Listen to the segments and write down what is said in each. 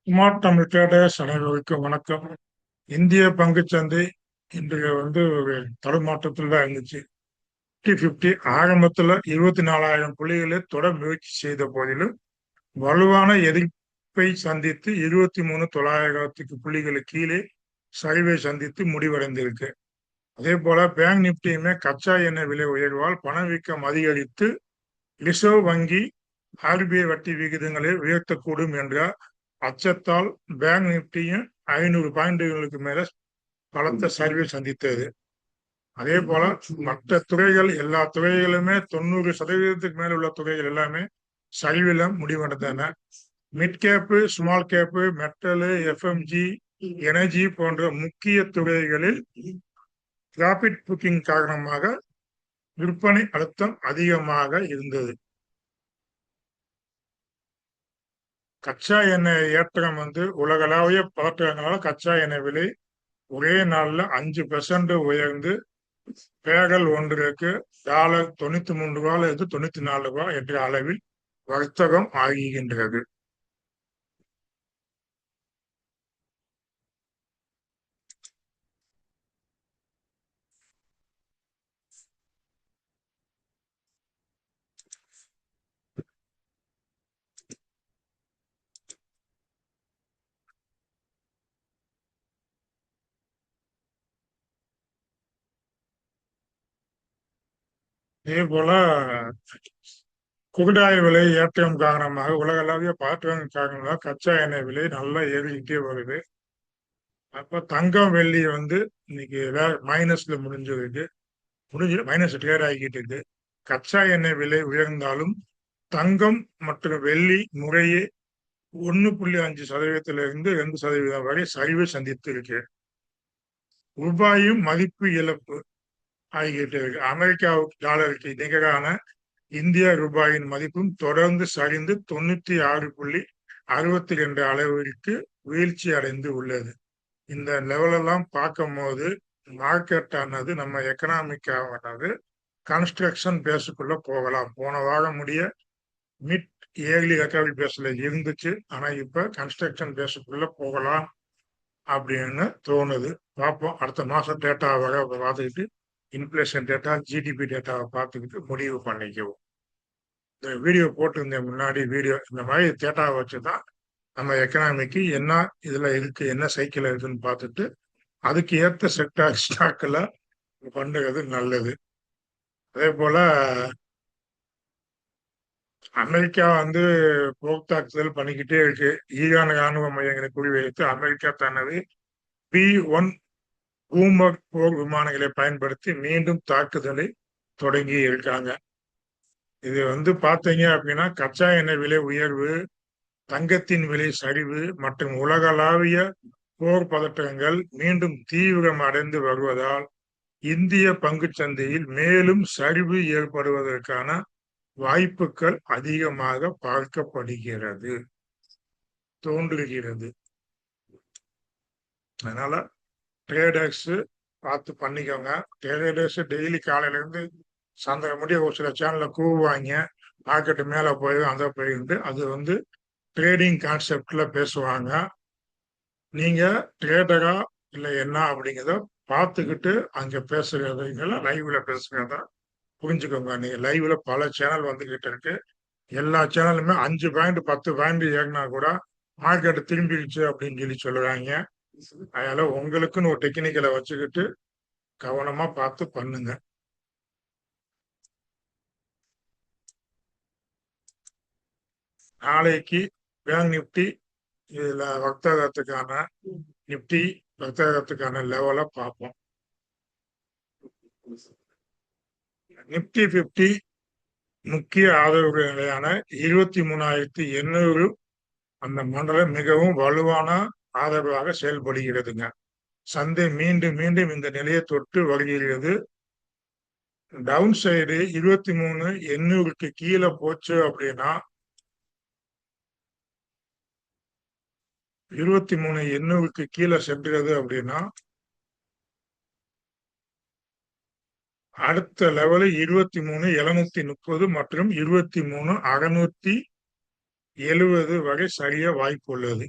Smart Tamil traders அனைவருக்கும் வணக்கம். இந்திய பங்குச்சந்தை இன்றைய ஒரு தடுமாற்றத்தில் தான் இருந்துச்சு. 50 ஆரம்பத்துல 24,000 புள்ளிகளை தொட முயற்சி செய்த போதிலும் வலுவான எதிர்ப்பை சந்தித்து 23,900 புள்ளிகளுக்கு கீழே சரிவை சந்தித்து முடிவடைந்திருக்கு. அதே போல பேங்க் நிப்டியுமே கச்சா எண்ணெய் விலை உயர்வால் பணவீக்கம் அதிகரித்து ரிசர்வ் வங்கி ஆர்பிஐ வட்டி விகிதங்களை உயர்த்தக்கூடும் என்ற அச்சத்தால் பேங்க் நிப்டியும் 500 பாயிண்டுகளுக்கு மேல பலத்த சரிவை சந்தித்தது. அதே போல மற்ற துறைகள் எல்லா துறைகளுமே 90% மேல உள்ள துறைகள் எல்லாமே சரிவில் முடிவடைந்தன. Mid cap, small cap, metal, FMG, energy போன்ற முக்கிய துறைகளில் ப்ராஃபிட் புக்கிங் காரணமாக விற்பனை அழுத்தம் அதிகமாக இருந்தது. கச்சா எண்ணெய் ஏற்றம் உலகளாவிய பதற்றங்களால கச்சா எண்ணெய் விலை ஒரே நாள்ல 5% உயர்ந்து பேரல் ஒன்றுக்கு $93 இருந்து $94 என்ற அளவில் வர்த்தகம் ஆகின்றது. இதே போல குருடாய் விலை ஏற்றம் காரணமாக உலகளாவிய பதற்றங்கள் காரணமாக கச்சா எண்ணெய் விலை நல்லா ஏறிக்கிட்டே வருது. அப்ப தங்கம் வெள்ளி இன்னைக்கு மைனஸ்ல முடிஞ்சு மைனஸ் ட்ரேட் ஆகிக்கிட்டு இருக்கு. கச்சா எண்ணெய் விலை உயர்ந்தாலும் தங்கம் மற்றும் வெள்ளி முறையே 1.5% 2% வரை சரிவை சந்தித்து இருக்கு. ரூபாயும் மதிப்பு இழப்பு ஆகிட்டு இருக்கு. அமெரிக்காவுக்கு டாலருக்கு நிகரான இந்திய ரூபாயின் மதிப்பும் தொடர்ந்து சரிந்து 96.62 அளவிற்கு வீழ்ச்சி அடைந்து உள்ளது. இந்த லெவலெல்லாம் பார்க்கும் போது மார்க்கெட் ஆனது நம்ம எக்கனாமிக்கானது கன்ஸ்ட்ரக்ஷன் பேஸுக்குள்ள போகலாம். போன வாரம் முடிய மிட் ஏர்லி ரெக்கவரி பேஸ்ல இருந்துச்சு. ஆனா இப்ப கன்ஸ்ட்ரக்ஷன் பேஸுக்குள்ள போகலாம் அப்படின்னு தோணுது. பார்ப்போம். அடுத்த மாசம் டேட்டாவை பார்த்துக்கிட்டு இன்ஃப்ளேஷன் டேட்டா, ஜிடிபி டேட்டாவை பார்த்துக்கிட்டு முடிவு பண்ணிக்குவோம். இந்த வீடியோ போட்டிருந்தேன் முன்னாடி வீடியோ. இந்த மாதிரி டேட்டாவை வச்சுதான் நம்ம எக்கனாமிக்கு என்ன இதுல இருக்கு, என்ன சைக்கிள் இருக்குன்னு பார்த்துட்டு அதுக்கு ஏற்ற செக்டார் ஸ்டாக்ல பண்ணுறது நல்லது. அதே போல அமெரிக்கா போர் தாக்குதல் பண்ணிக்கிட்டே இருக்கு. ஈரான் ராணுவ மையங்களை குறிவைத்து அமெரிக்கா தனது P-1 பூமர் போர் விமானங்களை பயன்படுத்தி மீண்டும் தாக்குதலை தொடங்கி இருக்காங்க. இது பார்த்தீங்க அப்படின்னா கச்சா எண்ணெய் விலை உயர்வு, தங்கத்தின் விலை சரிவு மற்றும் உலகளாவிய போர் பதற்றங்கள் மீண்டும் தீவிரம் அடைந்து வருவதால் இந்திய பங்குச்சந்தையில் மேலும் சரிவு ஏற்படுவதற்கான வாய்ப்புகள் அதிகமாக பார்க்கப்படுகிறது, தோன்றுகிறது. அதனால ட்ரேடர்ஸ் பார்த்து பண்ணிக்கோங்க. ட்ரேடர்ஸ் டெய்லி காலையில இருந்து சாயந்தரம் முடிய ஒரு சில சேனல்ல கூவுவாங்க, மார்க்கெட்டு மேல போயிடும் அந்த போயிருந்து. அது ட்ரேடிங் கான்செப்ட்ல பேசுவாங்க. நீங்க ட்ரேடரா இல்லை என்ன அப்படிங்கிறத பார்த்துக்கிட்டு அங்க பேசுறதுங்களா லைவ்ல பேசுறத புரிஞ்சுக்கோங்க. நீங்க லைவ்ல பல சேனல் வந்துகிட்டு இருக்கு. எல்லா சேனலுமே 5 பாயிண்ட் 10 பாயிண்ட் ஏறினா கூட மார்க்கெட் திரும்பிடுச்சு அப்படின்னு சொல்லுவாங்க. அதனால உங்களுக்குன்னு ஒரு டெக்னிக்கலை வச்சுக்கிட்டு கவனமா பார்த்து பண்ணுங்க. நாளைக்கு பேங்க் நிப்டி இதுல வர்த்தகத்துக்கான நிப்டி வர்த்தகத்துக்கான லெவலை பார்ப்போம். நிப்டி 50 முக்கிய ஆதரவு நிலையான 23,800 அந்த மண்டலம் மிகவும் வலுவான ஆதரவாக செயல்படுகிறதுங்க. சந்தை மீண்டும் மீண்டும் இந்த நிலையை தொட்டு வருகிறது. டவுன் சைடு 23,800க்கு கீழே போச்சு அப்படின்னா 23,800க்கு கீழே சென்றது அப்படின்னா அடுத்த லெவலு 23,730 மற்றும் 23,670 வரை சரிய வாய்ப்பு உள்ளது.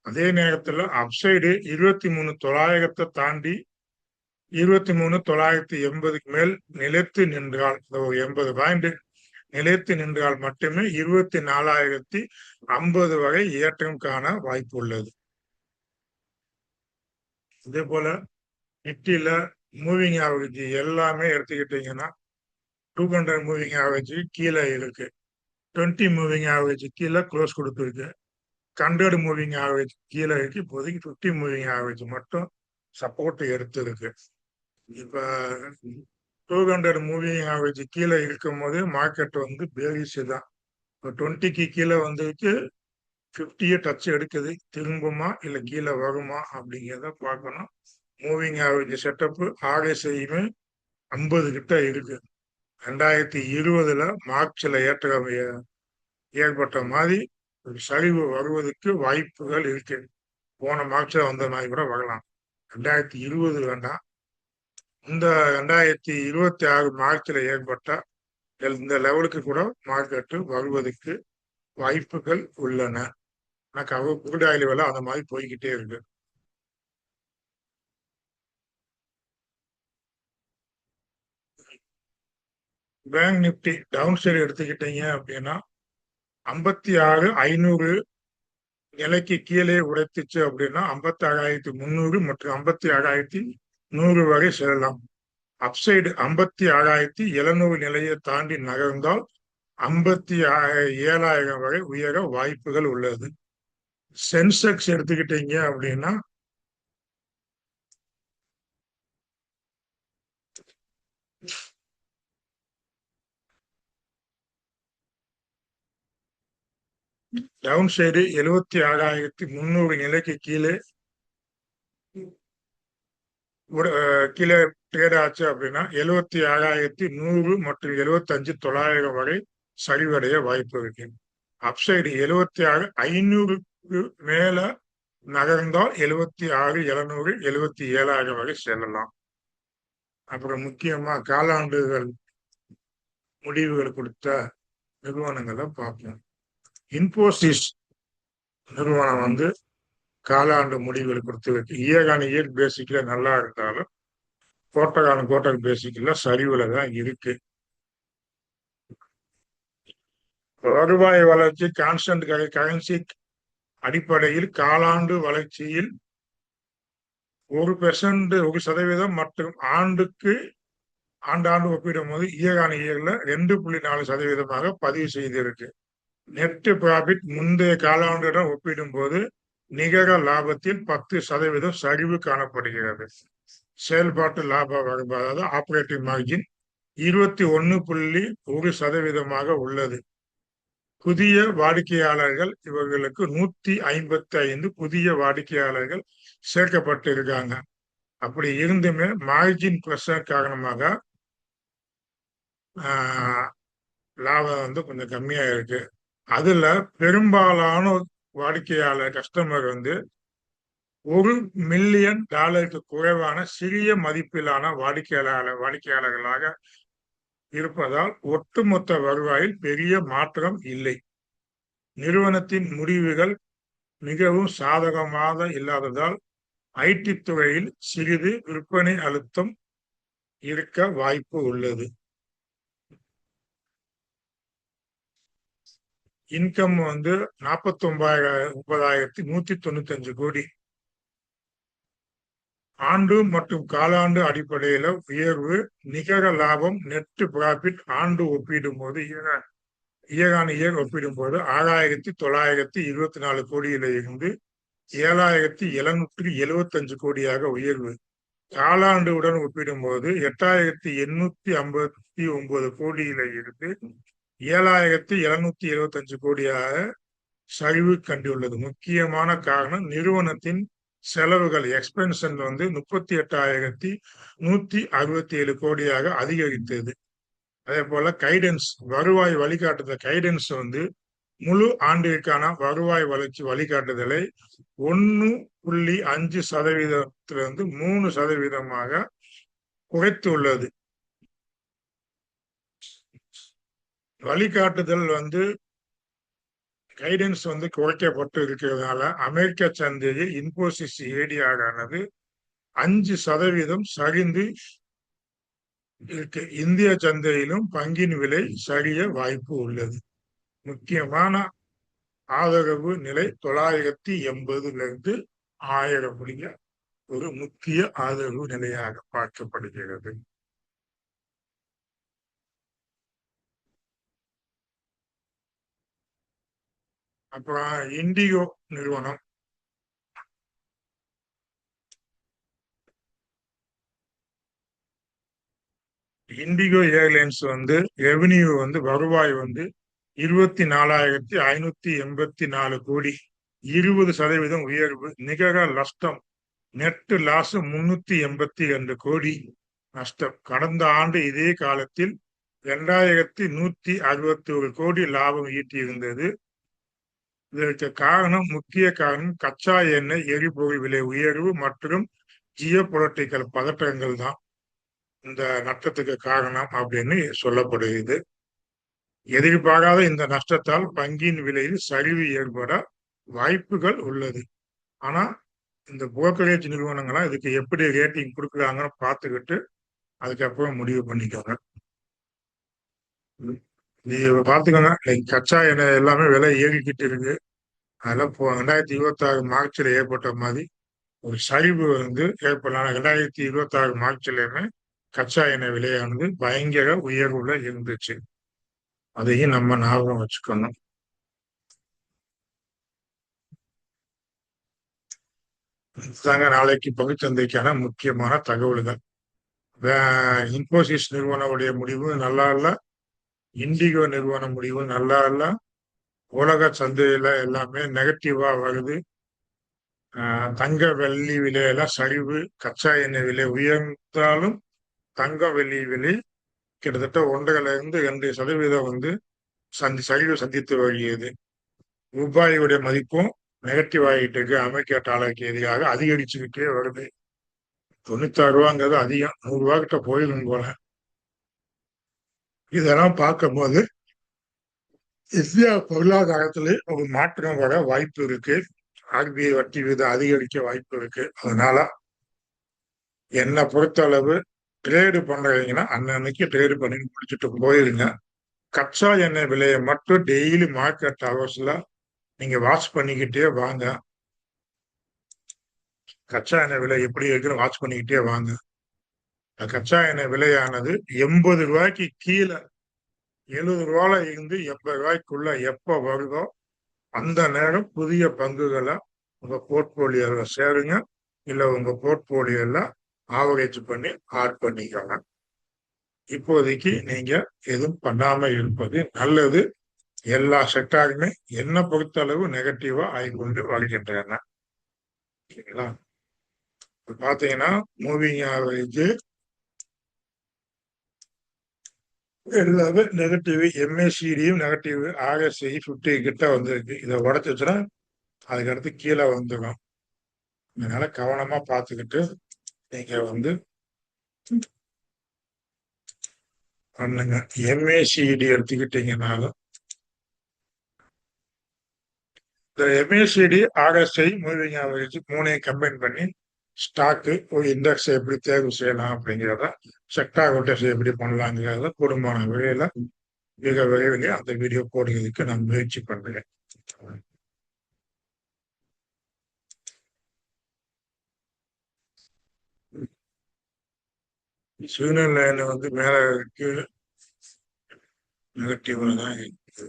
அதே நேரத்துல அப்சைடு 23,900 தாண்டி 23,980 மேல் நிலைத்து நின்றால், ஒரு 80 பாயிண்ட் நிலைத்து நின்றால் மட்டுமே 24,050 வரை ஏற்றம் காண வாய்ப்பு உள்ளது. இதே போல நிப்டியில மூவிங் ஆவரேஜ் எல்லாமே எடுத்துக்கிட்டீங்கன்னா 200 மூவிங் ஆவரேஜ் கீழே இருக்கு, 20 மூவிங் ஆவரேஜ் கீழே க்ளோஸ் கொடுத்துருக்கு, 100 மூவிங் ஆவரேஜ் கீழே இருக்கு. இப்போதைக்கு 50 மூவிங் ஆவரேஜ் மட்டும் சப்போர்ட் எடுத்து இருக்கு. இப்ப 200 மூவிங் ஆவரேஜ் கீழே இருக்கும் போது மார்க்கெட் வந்து பேரிஷ் தான். இப்போ 20க்கு கீழே வந்துருக்கு, 50 டச் எடுக்குது, திரும்புமா இல்லை கீழே வருமா அப்படிங்கிறத பார்க்கணும். மூவிங் ஆவரேஜ் செட்டப் ஆர்எஸ்ஐயுமே 50 கிட்ட இருக்கு. 2020 மார்ச்ல ஏற்பட்ட மாதிரி ஒரு சரிவு வருவதற்கு வாய்ப்புகள் இருக்கு. போன மார்ச்ல வந்த மாதிரி கூட வரலாம். 2020 வேண்டாம், இந்த 2026 மார்ச்ல ஏற்பட்ட இந்த லெவலுக்கு கூட மார்க்கெட்டு வருவதற்கு வாய்ப்புகள் உள்ளன. குரூட் ஆயில் விலை அந்த மாதிரி போய்கிட்டே இருக்கு. பேங்க் நிப்டி டவுன் சைடு எடுத்துக்கிட்டீங்க அப்படின்னா 56,500 நிலைக்கு கீழே உடைத்துச்சு அப்படின்னா 56,300 மற்றும் 56,100 வரை செல்லலாம். அப்சைடு 56,700 நிலையை தாண்டி நகர்ந்தால் 57,000 வரை உயர வாய்ப்புகள் உள்ளது. சென்செக்ஸ் எடுத்துக்கிட்டீங்க அப்படின்னா டவுன் சைடு 76,300 நிலைக்கு கீழே கீழே ட்ரேட் ஆச்சு அப்படின்னா 76,100 மற்றும் 75,900 வரை சரிவடைய வாய்ப்பு இருக்கு. அப்சைடு 76,500க்கு மேல நகர்ந்தால் 76,700 77,000 வரை செல்லலாம். அப்புறம் முக்கியமா காலாண்டுகள் முடிவுகள் கொடுத்த நிறுவனங்களை பார்ப்போம். இன்போசிஸ் நிறுவனம் வந்து காலாண்டு முடிவுகள் கொடுத்து இயர் பேசிக்ல நல்லா இருந்தாலும் கோட்டர் பேசிக்ல சரிவுல தான் இருக்கு. வருவாய் வளர்ச்சி கான்ஸ்டன்ட் கரன்சி அடிப்படையில் காலாண்டு வளர்ச்சியில் 1% மற்றும் ஆண்டாண்டு ஒப்பிடும் போது இயர்ல 2.4% பதிவு செய்திருக்கு. நெட் ப்ராஃபிட் முந்தைய காலாண்டுடன் ஒப்பிடும் போது நிகர லாபத்தில் 10% சரிவு காணப்படுகிறது. செயல்பாட்டு லாப வரம்பு அதாவது ஆபரேட்டிங் மார்ஜின் 21.1% உள்ளது. புதிய வாடிக்கையாளர்கள் இவர்களுக்கு 155 புதிய வாடிக்கையாளர்கள் சேர்க்கப்பட்டு இருக்காங்க. அப்படி இருந்துமே மார்ஜின் பிரஷர் காரணமாக லாபம் வந்து கொஞ்சம் கம்மியா இருக்கு. அதுல பெரும்பாலான வாடிக்கையாளர் கஸ்டமர் வந்து $1 மில்லியன் குறைவான சிறிய மதிப்பிலான வாடிக்கையாளர்களாக இருப்பதால் ஒட்டுமொத்த வருவாயில் பெரிய மாற்றம் இல்லை. நிறுவனத்தின் முடிவுகள் மிகவும் சாதகமாக இல்லாததால் ஐடி துறையில் சிறிது விற்பனை அழுத்தம் இருக்க வாய்ப்பு உள்ளது. இன்கம் வந்து 49,195 கோடி. ஆண்டு மற்றும் காலாண்டு அடிப்படையில உயர்வு. நிகர லாபம் நெட் ப்ராஃபிட் ஆண்டு ஒப்பிடும் போது இயர் ஒப்பிடும் போது 6,924 கோடியில இருந்து 7,775 கோடியாக உயர்வு. காலாண்டுடன் ஒப்பிடும் போது 8,859 கோடியில இருந்து 7,775 கோடியாக சரிவு கண்டுள்ளது. முக்கியமான காரணம் நிறுவனத்தின் செலவுகள் எக்ஸ்பென்ஷன் வந்து 38,167 கோடியாக அதிகரித்தது. அதே போல கைடன்ஸ் வருவாய் வழிகாட்டுதல் கைடன்ஸ் வந்து முழு ஆண்டிற்கான வருவாய் வளர்ச்சி வழிகாட்டுதலை 1.5%-3% குறைத்துள்ளது. வழிகாட்டுதல் வந்து கைடன்ஸ் வந்து குறைக்கப்பட்டு இருக்கிறதுனால அமெரிக்க சந்தையில் இன்போசிஸ் ஏடிஆர் ஆனது 5% சரிந்து இருக்கு. இந்திய சந்தையிலும் பங்கின் விலை சரிய வாய்ப்பு உள்ளது. முக்கியமான ஆதரவு நிலை 980 1000 ஒரு முக்கிய ஆதரவு நிலையாக பார்க்கப்படுகிறது. அப்புறம் இண்டிகோ நிறுவனம் இண்டிகோ ஏர்லைன்ஸ் வந்து ரெவென்யூ வந்து வருவாய் வந்து 24,584 கோடி, 20% உயர்வு. நிகர நஷ்டம் நெட் லாஸ் 382 கோடி நஷ்டம். கடந்த ஆண்டு இதே காலத்தில் 2161 கோடி லாபம் ஈட்டியிருந்தது. இதற்கு முக்கிய காரணம் கச்சா எண்ணெய் எரிபொருள் விலை உயர்வு மற்றும் ஜியோ பொலிட்டிக்கல் பதற்றங்கள் தான் இந்த நஷ்டத்துக்கு காரணம் அப்படின்னு சொல்லப்படுகிறது. எதிர்பாராத இந்த நஷ்டத்தால் பங்கின் விலையில் சரிவு ஏற்பட வாய்ப்புகள் உள்ளது. ஆனா இந்த புரோக்கரேஜ் நிறுவனங்கள்லாம் இதுக்கு எப்படி ரேட்டிங் கொடுக்குறாங்கன்னு பார்த்துக்கிட்டு அதுக்கப்புறம் முடிவு பண்ணிக்கோங்க. நீங்க பாத்துக்கோங்க, கச்சா எண்ணெய் எல்லாமே விலை ஏறிக்கிட்டு இருக்கு. அதெல்லாம் 2026 மார்ச்ல ஏற்பட்ட மாதிரி ஒரு சரிவு வந்து ஏற்படலாம். 2026 மார்ச்லயுமே கச்சா எண்ணெய் விலையானது பயங்கர உயர்வுல இருந்துச்சு. அதையும் நம்ம ஞாபகம் வச்சுக்கணும். இதுதாங்க நாளைக்கு பங்குச்சந்தைக்கான முக்கியமான தகவல்கள். இன்போசிஸ் நிறுவனவுடைய முடிவு நல்லா இல்ல, இண்டிகோ நிறுவன முடிவு நல்லா இல்ல. உலக சந்தையில எல்லாமே நெகட்டிவா வருது. தங்க வெள்ளி விலையெல்லாம் சரிவு. கச்சா எண்ணெய் விலை உயர்ந்தாலும் தங்க வெள்ளி விலை கிட்டத்தட்ட 1.5-2% வந்து சரிவு சந்தித்து வருகிறது. ரூபாயுடைய மதிப்பும் நெகட்டிவ் ஆகிட்டு இருக்கு. அமெரிக்க டாலருக்கு எதிராக அதிகரிச்சுக்கிட்டே வருது. 96 ரூபாங்கிறது அதிகம். 100 ரூபா கிட்ட போயிடும் போல. இதெல்லாம் பார்க்கும்போது இந்தியா பொருளாதாரத்திலே ஒரு மாற்றம் வர வாய்ப்பு இருக்கு. ஆர்பிஐ வட்டி விகிதம் அதிகரிக்க வாய்ப்பு இருக்கு. அதனால என்னை பொறுத்த அளவு ட்ரேடு பண்றீங்கன்னா அன்னன்னைக்கு ட்ரேடு பண்ணி முடிச்சுட்டு போயிருங்க. கச்சா எண்ணெய் விலையை மட்டும் டெய்லி மார்க்கெட் ஹவர்ஸ்ல நீங்க வாட்ச் பண்ணிக்கிட்டே வாங்க. கச்சா எண்ணெய் விலை எப்படி இருக்குன்னு வாட்ச் பண்ணிக்கிட்டே வாங்க. கச்சா எண்ணெய் விலையானது 80 ரூபாய்க்கு கீழே 70 ரூபாயில இருந்து 80 ரூபாய்க்குள்ள எப்ப வருதோ அந்த நேரம் புதிய பங்குகளை உங்க போர்ட்போலியோல சேருங்க. இல்ல உங்க போர்ட்போலியோல ஆவரேஜ் பண்ணி ஆட் பண்ணிக்கோங்க. இப்போதைக்கு நீங்க எதுவும் பண்ணாம இருப்பது நல்லது. எல்லா செக்டாருமே என்ன பொறுத்தளவு நெகட்டிவா ஆகிக்கொண்டு வருகின்றன. சரிங்களா? பாத்தீங்கன்னா மூவிங் ஆவரேஜ் எல்லாமே நெகட்டிவ். எம்ஏசிடியும் நெகட்டிவ். RSI 50 கிட்ட வந்திருக்கு. இதை உடச்சுன்னா அதுக்கடுத்து கீழே வந்துடும். அதனால கவனமா பார்த்துக்கிட்டு நீங்க வந்து பண்ணுங்க. MACD எடுத்துக்கிட்டீங்கன்னாலும் இந்த MACD RSI மூவிங் ஆவரேஜ் மூணையும் கம்பைன் பண்ணி ஸ்டாக்கு ஒரு இண்டெக்ஸ் எப்படி தேர்வு செய்யலாம் அப்படிங்கிறத, செக்டார் ரொட்டேஷன் எப்படி பண்ணலாங்கிறத குடும்பமான வகையில மிக விரைவில் அந்த வீடியோ போடுறதுக்கு நான் முயற்சி பண்றேன். ஸ்விட்சர்லாந்து வந்து மேல இருக்கு, நெகட்டிவ்ல தான் இருக்கு.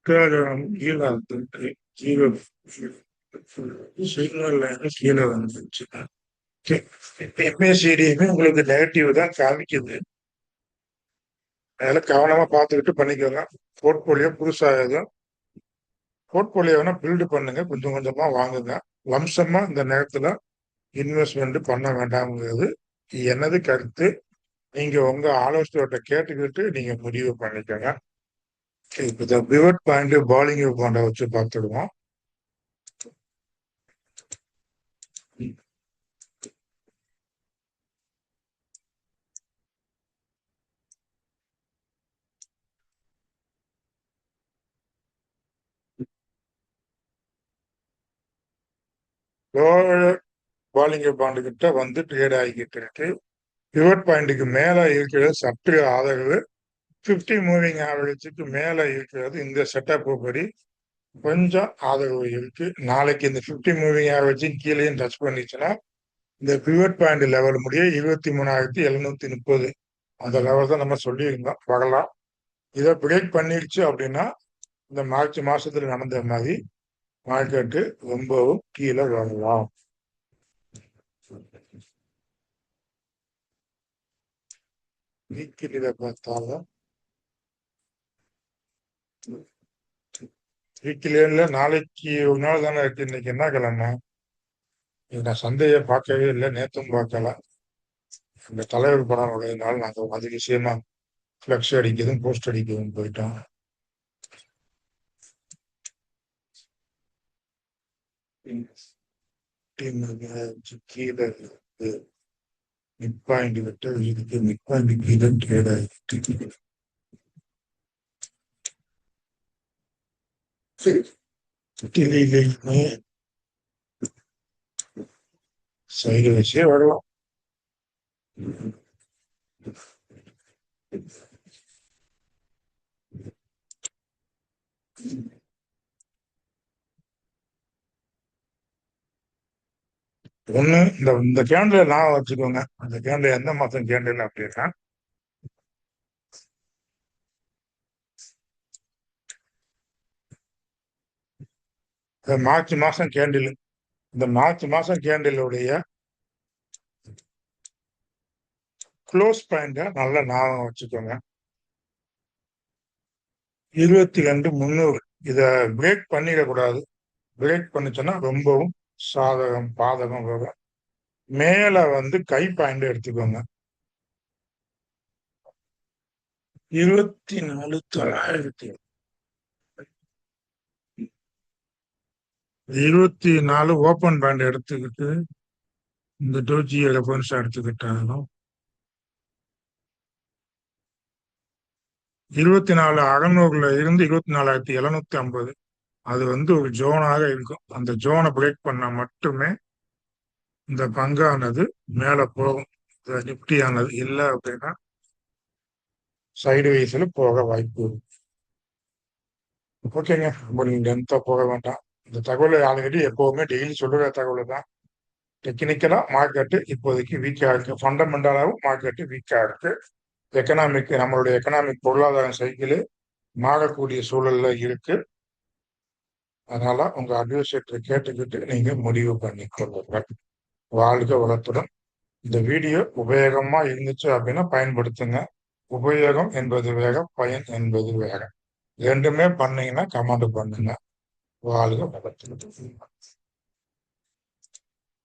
கீழே வந்துட்டு ஜீரோ ஸ்விட்சர்லாந்து கீழே வந்துச்சு. MACDயுமே உங்களுக்கு நெகட்டிவ் தான் காமிக்குது. அதனால கவனமா பார்த்துக்கிட்டு பண்ணிக்கோங்க. போர்ட்போலியோ புதுசாக போர்ட்போலியோ வேணா பில்டு பண்ணுங்க, கொஞ்சம் கொஞ்சமா வாங்குங்க. வம்சமா இந்த நேரத்துல இன்வெஸ்ட்மெண்ட் பண்ண வேண்டாம்ங்கிறது எனது கருத்து. நீங்க உங்க ஆலோசகர்கிட்ட கேட்டுக்கிட்டு நீங்க முடிவு பண்ணிக்கோங்க. இப்ப இந்த பிவட் பாயிண்ட் பாலிங் பாயிண்ட வச்சு பார்த்துடுவோம். லோவர் பாலிங் பாயிண்ட் கிட்ட வந்து ட்ரேட் ஆகிக்கிட்டு இருக்கு. பிவட் பாயிண்ட்டுக்கு மேல இருக்கிறது சற்று ஆதரவு. 50 மூவிங் ஆவரேஜுக்கு மேல இருக்கிறது இந்த செட்டப் படி கொஞ்சம் ஆதரவு இருக்கு. நாளைக்கு இந்த 50 மூவிங் ஆவரேஜும் கீழேயும் டச் பண்ணிச்சுன்னா இந்த பிவட் பாயிண்ட் லெவல் முடிய 23,730 அந்த லெவல் தான் நம்ம சொல்லியிருந்தோம் வரலாம். இதை பிரேக் பண்ணிடுச்சு அப்படின்னா இந்த மார்ச் மாசத்துல நடந்த மாதிரி மார்க்கெட்டு ரொம்பவும் கீழே வரலாம். வீக்கிலியில பார்த்தாலும் வீக்கிலியில நாளைக்கு ஒரு நாள் தானே இருக்கு. இன்னைக்கு என்ன கிழமை? நான் சந்தையை பார்க்கவே இல்லை, நேத்தும் பார்க்கல. இந்த தலைவர் படம் உடையதுனால நாங்கள் அது விஷயமா ஃப்ளெக்ஸ் அடிக்கிறதும் போஸ்ட் அடிக்கிறதும் போயிட்டோம். கீழே மிட் பாயிண்ட் விட்டு இதுக்கு மிட் பாயிண்ட் கீழே ட்ரேட் ஆகிட்டு சைடு வச்சே வரலாம். ஒண்ணு இந்த கேண்டில் நான் வச்சுக்கோங்க. அந்த கேண்டில் எந்த மாசம் கேண்டில் அப்படின்னா மார்ச் மாசம் கேண்டில். இந்த மார்ச் மாசம் கேண்டிலுடைய க்ளோஸ் பாயிண்ட நல்ல ஞாபகம் வச்சுக்கோங்க. 22,300. இத பிரேக் பண்ணிடக்கூடாது. பிரேக் பண்ணுச்சுன்னா ரொம்பவும் சாதகம் பாதகம் வரும். மேல வந்து கை பாயிண்ட் எடுத்துக்கோங்க. 24,900 24 ஓப்பன் பாயிண்ட் எடுத்துக்கிட்டு இந்த டோஜியை ரெஃபரன்ஸா எடுத்துக்கிட்டாலும் 24,600 இருந்து 24,750 அது வந்து ஒரு ஜோனாக இருக்கும். அந்த ஜோனை பிரேக் பண்ணா மட்டுமே இந்த பங்கானது மேல போகும். நிப்டியானது இல்லை அப்படின்னா சைடு வைஸ்ல போக வாய்ப்பு இருக்கு. ஓகேங்க, ரொம்ப நீங்க லென்த்தா போக வேண்டாம். இந்த தகவல் ஆல்ரெடி எப்பவுமே டெய்லி சொல்லுற தகவல் தான். டெக்னிக்கலா மார்க்கெட்டு இப்போதைக்கு வீக்கா இருக்கு. ஃபண்டமெண்டலாவும் மார்க்கெட்டு வீக்கா இருக்கு. எக்கனாமிக் நம்மளுடைய எக்கனாமிக் பொருளாதார சைக்கிள் மாறக்கூடிய சூழல்ல இருக்கு. அதனால உங்க அட்வைசர்கிட்ட கேட்டுக்கிட்டு நீங்க முடிவு பண்ணி கொள்ளுங்கள். வாழ்க வளத்துடன். இந்த வீடியோ உபயோகமா இருந்துச்சு அப்படின்னா பயன்படுத்துங்க. உபயோகம் என்பது வேற, பயன் என்பது வேற. ரெண்டுமே பண்ணீங்கன்னா கமெண்ட் பண்ணுங்க. வாழ்க வளத்துடன்.